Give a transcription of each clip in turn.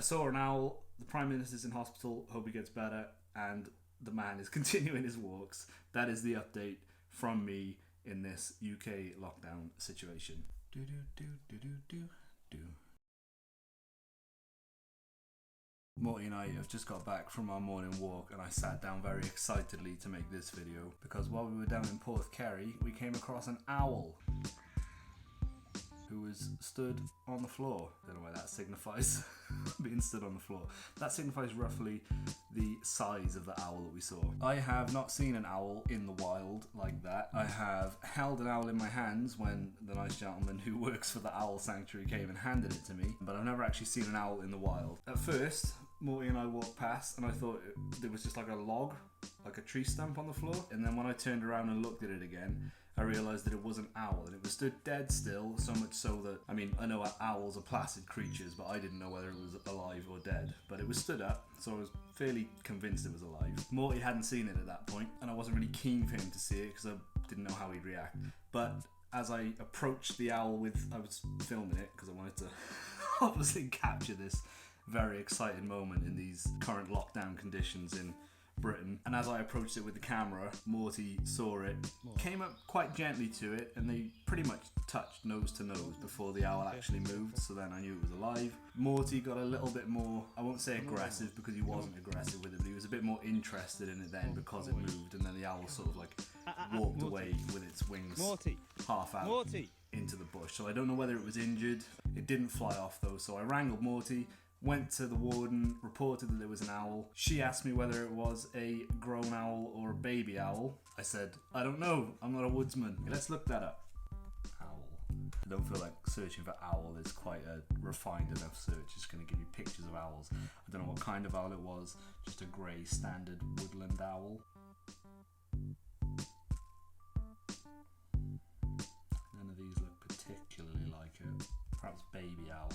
I saw an owl. The Prime Minister's in hospital. Hope he gets better. And the man is continuing his walks. That is the update from me in this UK lockdown situation. Morty and I have just got back from our morning walk, and I sat down very excitedly to make this video because while we were down in Porthcurry, we came across an owl who was stood on the floor. Don't know why that signifies, being stood on the floor. That signifies roughly the size of the owl that we saw. I have not seen an owl in the wild like that. I have held an owl in my hands when the nice gentleman who works for the owl sanctuary came and handed it to me, but I've never actually seen an owl in the wild. At first, Morty and I walked past and I thought there was just like a log, like a tree stump on the floor, and then when I turned around and looked at it again, I realised that it was an owl, and it was stood dead still, so much so that, I mean, I know owls are placid creatures, but I didn't know whether it was alive or dead. But it was stood up, so I was fairly convinced it was alive. Morty hadn't seen it at that point, and I wasn't really keen for him to see it, because I didn't know how he'd react. But as I approached the owl I was filming it, because I wanted to obviously capture this very exciting moment in these current lockdown conditions in Britain, and as I approached it with the camera, Morty saw it, came up quite gently to it, and they pretty much touched nose to nose before the owl actually moved, so then I knew it was alive. Morty got a little bit more, I won't say aggressive because he wasn't aggressive with it, but he was a bit more interested in it then because it moved, and then the owl sort of like walked away with its wings half out into the bush. So I don't know whether it was injured. It didn't fly off though, so I wrangled Morty, went to the warden, reported that there was an owl. She asked me whether it was a grown owl or a baby owl. I said, I don't know, I'm not a woodsman. Let's look that up. Owl. I don't feel like searching for owl is quite a refined enough search. It's going to give you pictures of owls. I don't know what kind of owl it was, just a grey standard woodland owl. None of these look particularly like it. Perhaps baby owl.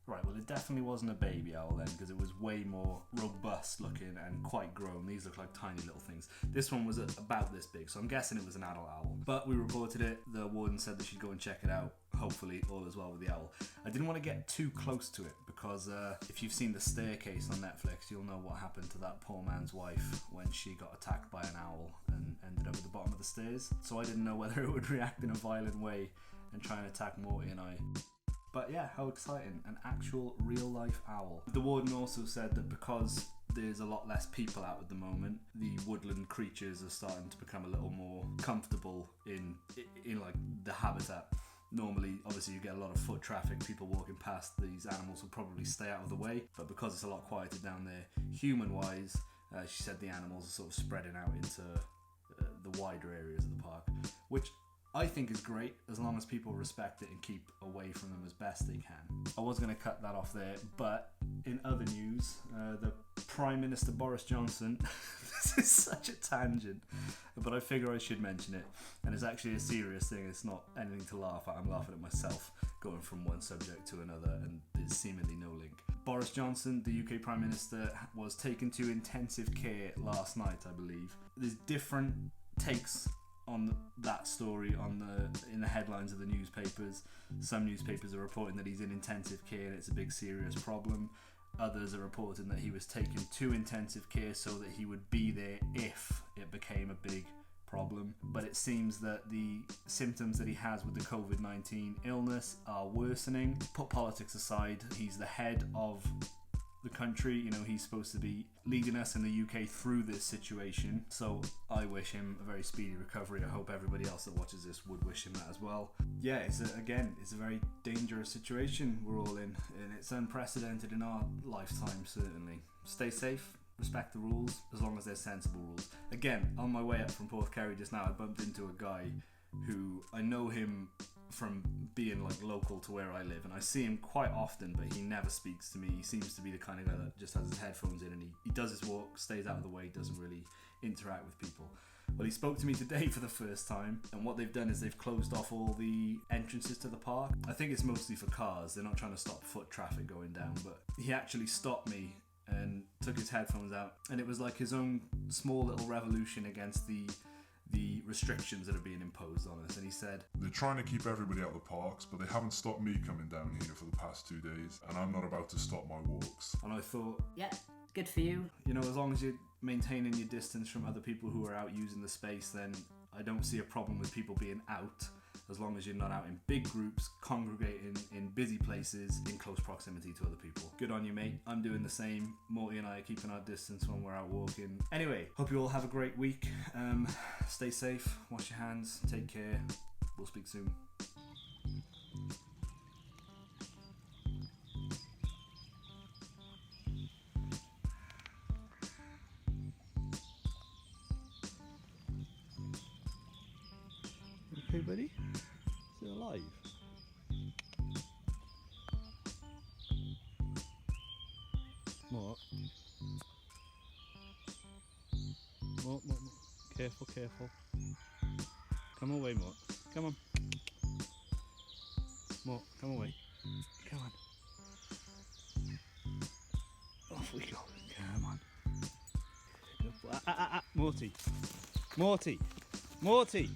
Right, well it definitely wasn't a baby owl then, because it was way more robust looking and quite grown. These look like tiny little things. This one was about this big, so I'm guessing it was an adult owl. But we reported it, the warden said that she'd go and check it out. Hopefully all is well with the owl. I didn't want to get too close to it because if you've seen The Staircase on Netflix, you'll know what happened to that poor man's wife when she got attacked by an owl and ended up at the bottom of the stairs. So I didn't know whether it would react in a violent way and try and attack Morty and I. But yeah, how exciting, an actual real life owl. The warden also said that because there's a lot less people out at the moment, the woodland creatures are starting to become a little more comfortable in like the habitat. Normally, obviously you get a lot of foot traffic, people walking past, these animals will probably stay out of the way, but because it's a lot quieter down there, human-wise, she said the animals are sort of spreading out into the wider areas of the park, which I think is great as long as people respect it and keep away from them as best they can. I was going to cut that off there, but in other news, the Prime Minister Boris Johnson, this is such a tangent, but I figure I should mention it, and it's actually a serious thing, it's not anything to laugh at, I'm laughing at myself going from one subject to another, and there's seemingly no link. Boris Johnson, the UK Prime Minister, was taken to intensive care last night, I believe. There's different takes on that story in the headlines of the newspapers. Some newspapers are reporting that he's in intensive care and it's a big serious problem. Others are reporting that he was taken to intensive care so that he would be there if it became a big problem. But it seems that the symptoms that he has with the COVID-19 illness are worsening. Put politics aside, he's the head of the country, you know, he's supposed to be leading us in the UK through this situation, so I wish him a very speedy recovery. I hope everybody else that watches this would wish him that as well. Yeah, it's a very dangerous situation we're all in, and it's unprecedented in our lifetime, certainly. Stay safe, respect the rules, as long as they're sensible rules. Again, on my way up from Porthcurry just now, I bumped into a guy who, I know him from being like local to where I live, and I see him quite often, but he never speaks to me. He seems to be the kind of guy that just has his headphones in and he does his walk, stays out of the way, doesn't really interact with people. Well, he spoke to me today for the first time, and what they've done is they've closed off all the entrances to the park. I think it's mostly for cars, they're not trying to stop foot traffic going down, but he actually stopped me and took his headphones out, and it was like his own small little revolution against the the restrictions that are being imposed on us. And he said, they're trying to keep everybody out of the parks, but they haven't stopped me coming down here for the past 2 days, and I'm not about to stop my walks. And I thought, Yeah, good for you. you know, as long as you're maintaining your distance from other people who are out using the space, then I don't see a problem with people being out, as long as you're not out in big groups, congregating in busy places, in close proximity to other people. Good on you, mate. I'm doing the same. Morty and I are keeping our distance when we're out walking. Anyway, hope you all have a great week. Stay safe, wash your hands, take care. We'll speak soon. Okay, buddy? Is it alive? Mort. Mort. Careful, careful. Come away, Mort. Come on. Mort, come away. Come on. Off we go. Come on. Morty. Morty. Morty.